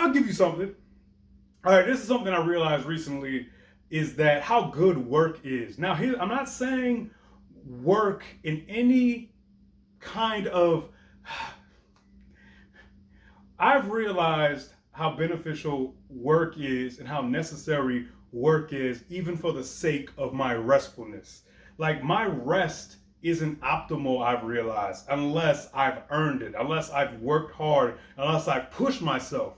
I'll give you something. All right, this is something I realized recently is that how good work is. Now, here I'm not saying work in any kind of I've realized how beneficial work is and how necessary work is, even for the sake of my restfulness. Like, my rest isn't optimal, I've realized, unless I've earned it, unless I've worked hard, unless I've pushed myself.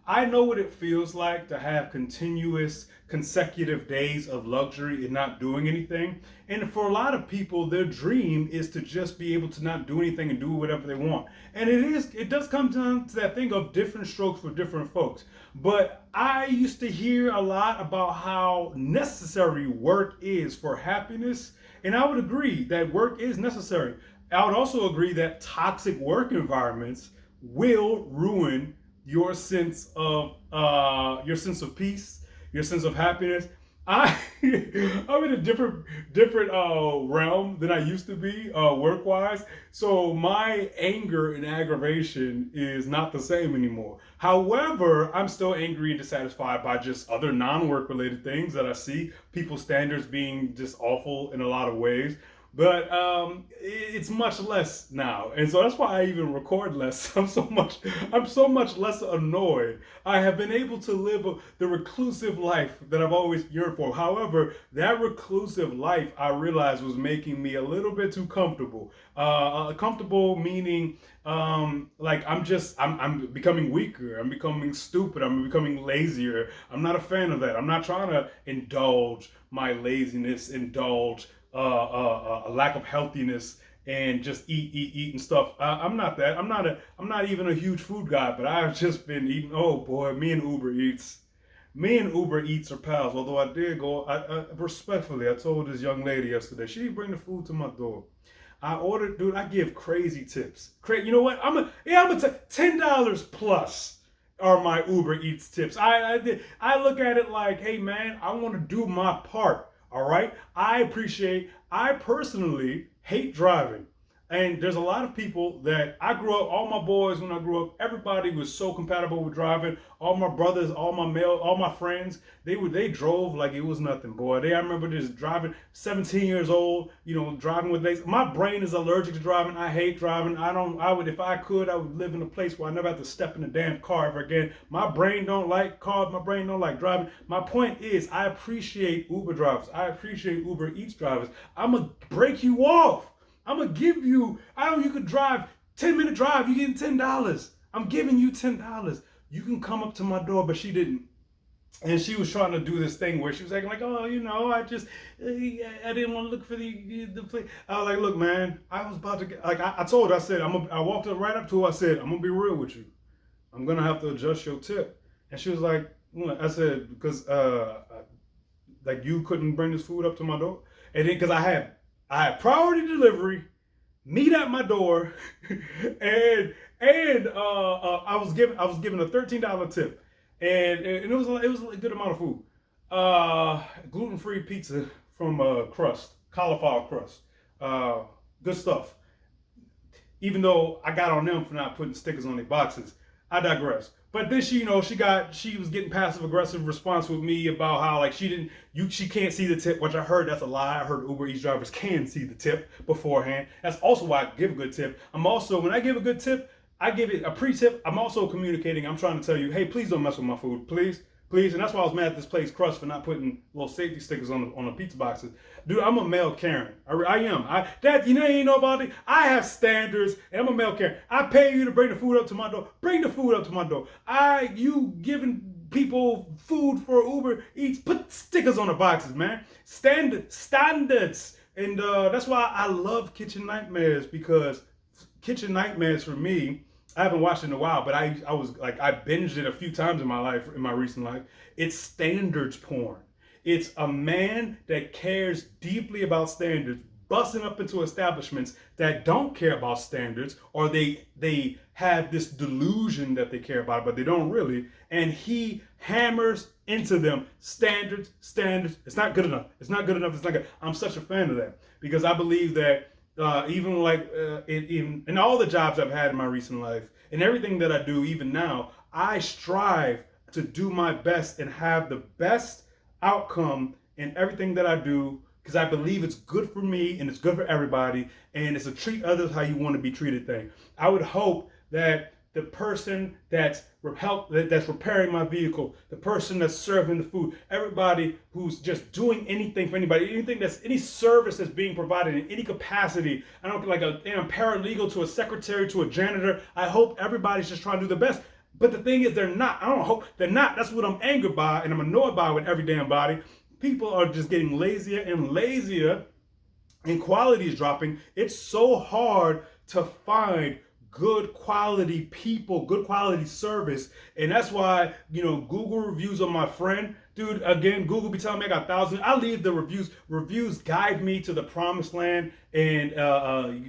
I know what it feels like to have continuous, consecutive days of luxury and not doing anything. And for a lot of people, their dream is to just be able to not do anything and do whatever they want. And it does come down to that thing of different strokes for different folks. But I used to hear a lot about how necessary work is for happiness. And I would agree that work is necessary. I would also agree that toxic work environments will ruin your sense of peace, your sense of happiness. I I'm in a different realm than I used to be work wise. So my anger and aggravation is not the same anymore. However, I'm still angry and dissatisfied by just other non-work related things that I see. People's standards being just awful in a lot of ways. But it's much less now, and so that's why I even record less. I'm so much less annoyed. I have been able to live the reclusive life that I've always yearned for. However, that reclusive life I realized was making me a little bit too comfortable. Comfortable meaning like I'm becoming weaker. I'm becoming stupid. I'm becoming lazier. I'm not a fan of that. I'm not trying to indulge my laziness, indulge a lack of healthiness and just eat and stuff. I'm not that. I'm not even a huge food guy, but I've just been eating. Oh boy, me and Uber Eats are pals. Although I did go, respectfully, I told this young lady yesterday she didn't bring the food to my door. I ordered, dude. I give crazy tips. You know what? I'm gonna take $10 plus are my Uber Eats tips. I look at it like, hey man, I want to do my part. All right. I personally hate driving. And there's a lot of people that I grew up, all my boys when I grew up, everybody was so compatible with driving. All my brothers, all my friends, they drove like it was nothing, boy. I remember just driving, 17 years old, driving with legs. My brain is allergic to driving. I hate driving. If I could, I would live in a place where I never have to step in a damn car ever again. My brain don't like cars. My brain don't like driving. My point is, I appreciate Uber drivers. I appreciate Uber Eats drivers. I'm going to break you off. I'm gonna give you. You could drive 10-minute drive. You getting $10. I'm giving you $10. You can come up to my door, but she didn't. And she was trying to do this thing where she was acting like, oh, I didn't want to look for the place. I was like, look, man, I was about to get. Like I told her, I said, I walked up right up to her. I said, I'm gonna be real with you. I'm gonna have to adjust your tip. And she was like, I said, because like you couldn't bring this food up to my door, and then because I had priority delivery, meet at my door, and I was given a $13 tip, and it was a good amount of food. Gluten-free pizza from crust, cauliflower crust, good stuff. Even though I got on them for not putting stickers on their boxes, I digress. But then she was getting passive aggressive response with me about how like she can't see the tip, which I heard that's a lie. I heard Uber Eats drivers can see the tip beforehand. That's also why I give a good tip. When I give a good tip, I give it a pre-tip. I'm also communicating. I'm trying to tell you, hey, please don't mess with my food, please. And that's why I was mad at this place, Crust, for not putting little safety stickers on the pizza boxes. Dude, I'm a male Karen. I am. You know about it. I have standards, and I'm a male Karen. I pay you to bring the food up to my door. Bring the food up to my door. You giving people food for Uber Eats, put stickers on the boxes, man. Standards. And that's why I love Kitchen Nightmares, because Kitchen Nightmares for me, I haven't watched it in a while, but I binged it a few times in my recent life. It's standards porn. It's a man that cares deeply about standards, busting up into establishments that don't care about standards, or they have this delusion that they care about it, but they don't really. And he hammers into them standards. It's not good enough. It's not good enough. It's not good. I'm such a fan of that, because I believe that even in all the jobs I've had in my recent life and everything that I do, even now, I strive to do my best and have the best outcome in everything that I do because I believe it's good for me and it's good for everybody, and it's a treat others how you want to be treated thing. I would hope that the person that's that's repairing my vehicle, the person that's serving the food, everybody who's just doing anything for anybody, anything that's any service that's being provided in any capacity. I don't like a paralegal to a secretary to a janitor. I hope everybody's just trying to do the best. But the thing is, they're not. I don't hope they're not. That's what I'm angered by, and I'm annoyed by with every damn body. People are just getting lazier and lazier, and quality is dropping. It's so hard to find good quality people, good quality service. And that's why, Google reviews are my friend. Dude, again, Google be telling me I got thousands. I leave the reviews. Reviews guide me to the promised land. And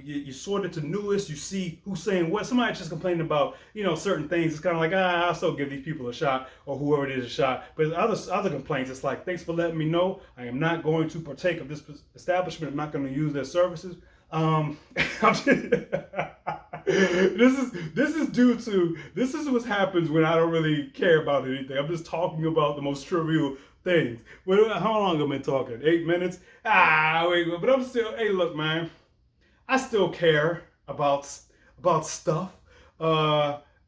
you sort it to newest. You see who's saying what. Somebody just complaining about, certain things. It's kind of like, I'll still give these people a shot, or whoever it is a shot. But other complaints, it's like, thanks for letting me know. I am not going to partake of this establishment. I'm not going to use their services. This is what happens when I don't really care about anything. I'm just talking about the most trivial things. How long have I been talking? 8 minutes? Wait, but I'm still. Hey, look, man, I still care about stuff.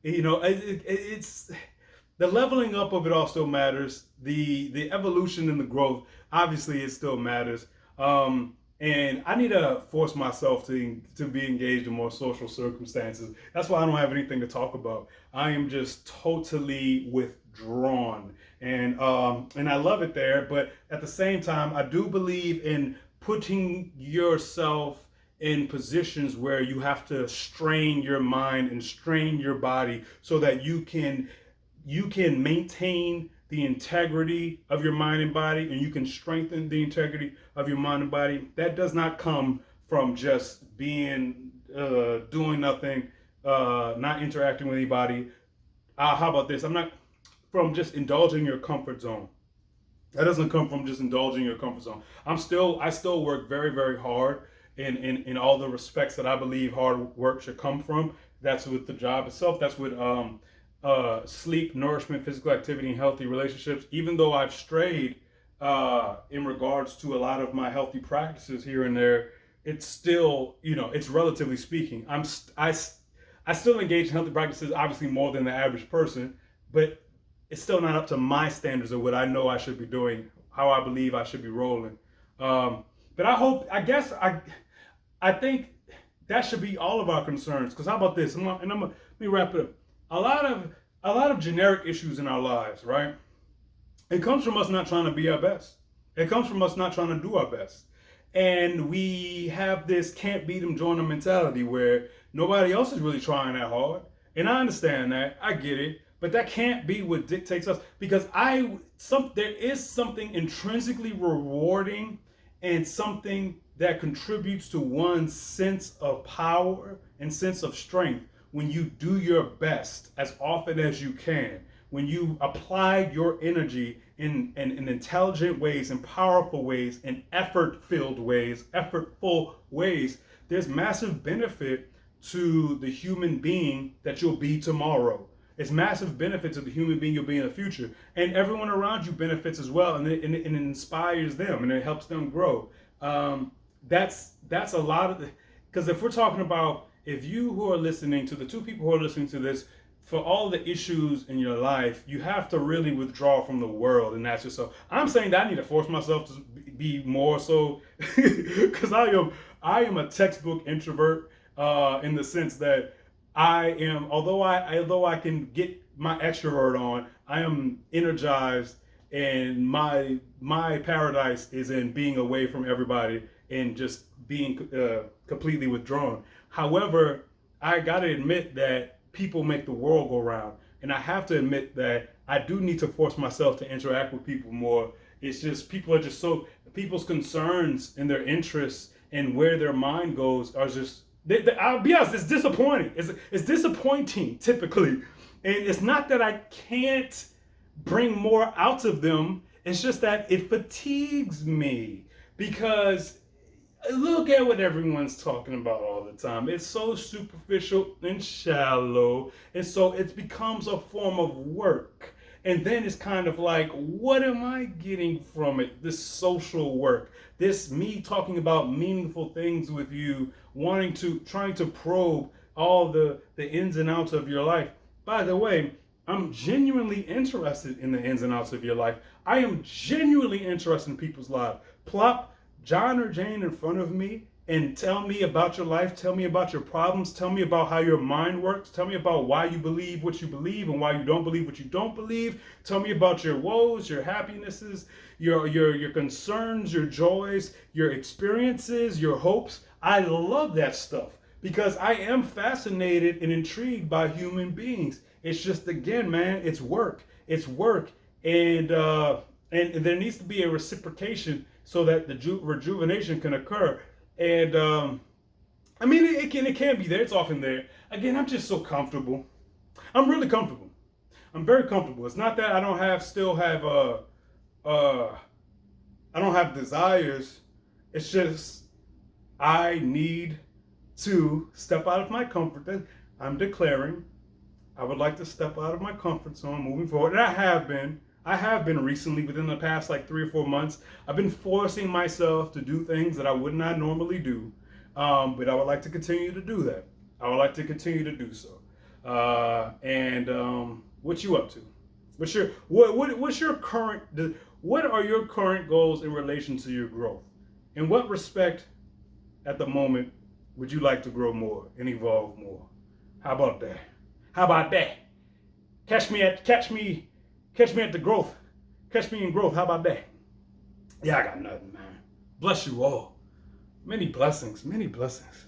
It's the leveling up of it all still matters. The evolution and the growth, obviously, it still matters. And I need to force myself to be engaged in more social circumstances. That's why I don't have anything to talk about. I am just totally withdrawn, and I love it there. But at the same time, I do believe in putting yourself in positions where you have to strain your mind and strain your body so that you can maintain the integrity of your mind and body, and you can strengthen the integrity of your mind and body. That does not come from just being doing nothing, not interacting with anybody. How about this? I'm not from just indulging your comfort zone. That doesn't come from just indulging your comfort zone. I still work very, very hard in all the respects that I believe hard work should come from. That's with the job itself. That's with sleep, nourishment, physical activity, and healthy relationships. Even though I've strayed in regards to a lot of my healthy practices here and there, it's still, it's relatively speaking. I still engage in healthy practices, obviously more than the average person, but it's still not up to my standards of what I know I should be doing, how I believe I should be rolling. But I think that should be all of our concerns. Because how about this? Let me wrap it up. A lot of generic issues in our lives, right? It comes from us not trying to be our best. It comes from us not trying to do our best. And we have this can't beat them, join them mentality where nobody else is really trying that hard. And I understand that. I get it. But that can't be what dictates us, because there is something intrinsically rewarding and something that contributes to one's sense of power and sense of strength when you do your best as often as you can, when you apply your energy in intelligent ways, in powerful ways, in effortful ways, there's massive benefit to the human being that you'll be tomorrow. It's massive benefit to the human being you'll be in the future. And everyone around you benefits as well, and it inspires them, and it helps them grow. That's a lot of, because if we're talking about, if you who are listening to the two people who are listening to this, for all the issues in your life, you have to really withdraw from the world and ask yourself. I'm saying that I need to force myself to be more so, because I am a textbook introvert in the sense that I am, although I can get my extrovert on, I am energized, and my paradise is in being away from everybody and just being completely withdrawn. However, I gotta admit that people make the world go round, and I have to admit that I do need to force myself to interact with people more. It's just people's concerns and their interests and where their mind goes are just. I'll be honest, it's disappointing. It's disappointing typically, and it's not that I can't bring more out of them. It's just that it fatigues me, because Look at what everyone's talking about all the time. It's so superficial and shallow. And so it becomes a form of work. And then it's kind of like, what am I getting from it? This social work, this me talking about meaningful things with you, trying to probe all the ins and outs of your life. By the way, I'm genuinely interested in the ins and outs of your life. I am genuinely interested in people's lives. Plop John or Jane in front of me and tell me about your life, tell me about your problems, tell me about how your mind works, tell me about why you believe what you believe and why you don't believe what you don't believe. Tell me about your woes, your happinesses, your concerns, your joys, your experiences, your hopes. I love that stuff because I am fascinated and intrigued by human beings. It's just, again, man, it's work. It's work. And there needs to be a reciprocation so that the rejuvenation can occur. And I mean, it can be there. It's often there. Again, I'm just so comfortable. I'm really comfortable. I'm very comfortable. It's not that I don't I don't have desires. It's just I need to step out of my comfort zone. I'm declaring I would like to step out of my comfort zone moving forward. And I have been. I have been recently, within the past like 3 or 4 months. I've been forcing myself to do things that I would not normally do. But I would like to continue to do that. I would like to continue to do so. What you up to? What's your current? What are your current goals in relation to your growth? In what respect, at the moment, would you like to grow more and evolve more? How about that? How about that? Catch me at the growth. Catch me in growth. How about that? Yeah, I got nothing, man. Bless you all. Many blessings. Many blessings.